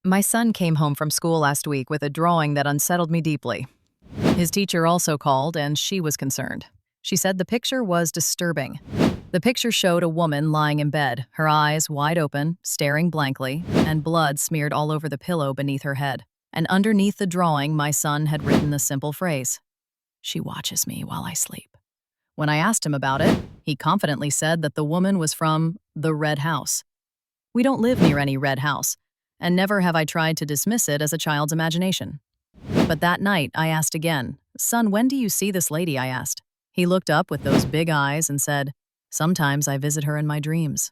My son came home from school last week with a drawing that unsettled me deeply. His teacher also called, and she was concerned. She said the picture was disturbing. The picture showed a woman lying in bed, her eyes wide open, staring blankly, and blood smeared all over the pillow beneath her head. And underneath the drawing, my son had written the simple phrase, "She watches me while I sleep." When I asked him about it, he confidently said that the woman was from the Red House. We don't live near any red house, and never have I tried to dismiss it as a child's imagination. But that night, I asked again, "Son, when do you see this lady?" I asked. He looked up with those big eyes and said, "Sometimes I visit her in my dreams.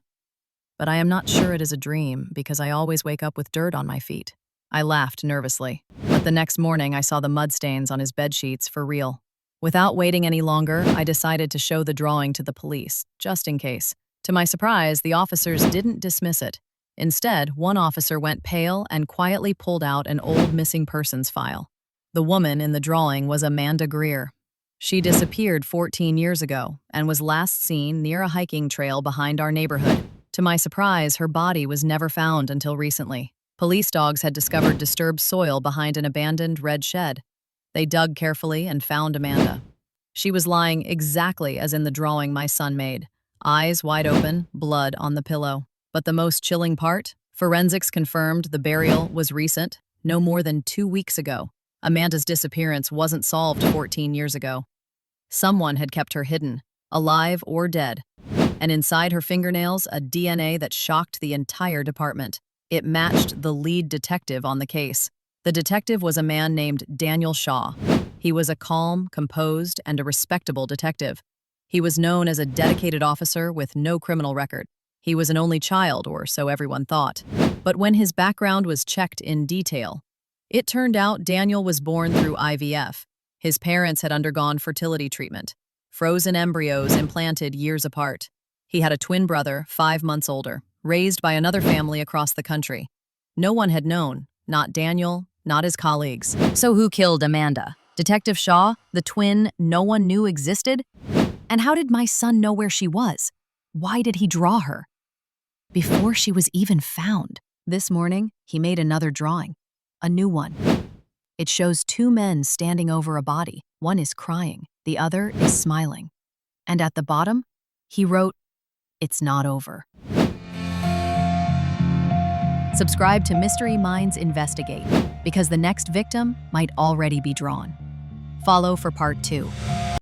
But I am not sure it is a dream because I always wake up with dirt on my feet." I laughed nervously, but the next morning I saw the mud stains on his bed sheets for real. Without waiting any longer, I decided to show the drawing to the police, just in case. To my surprise, the officers didn't dismiss it. Instead, one officer went pale and quietly pulled out an old missing persons file. The woman in the drawing was Amanda Greer. She disappeared 14 years ago and was last seen near a hiking trail behind our neighborhood. To my surprise, her body was never found until recently. Police dogs had discovered disturbed soil behind an abandoned red shed. They dug carefully and found Amanda. She was lying exactly as in the drawing my son made, eyes wide open, blood on the pillow. But the most chilling part? Forensics confirmed the burial was recent, no more than 2 weeks ago. Amanda's disappearance wasn't solved 14 years ago. Someone had kept her hidden, alive or dead. And inside her fingernails, a DNA that shocked the entire department. It matched the lead detective on the case. The detective was a man named Daniel Shaw. He was a calm, composed, and a respectable detective. He was known as a dedicated officer with no criminal record. He was an only child, or so everyone thought. But when his background was checked in detail, it turned out Daniel was born through IVF. His parents had undergone fertility treatment, frozen embryos implanted years apart. He had a twin brother, 5 months older, raised by another family across the country. No one had known, not Daniel, not his colleagues. So who killed Amanda? Detective Shaw, the twin no one knew existed? And how did my son know where she was? Why did he draw her? Before she was even found. This morning, he made another drawing, a new one. It shows 2 men standing over a body. One is crying, the other is smiling. And at the bottom, he wrote, "It's not over." Subscribe to Mystery Minds Investigate, because the next victim might already be drawn. Follow for part 2.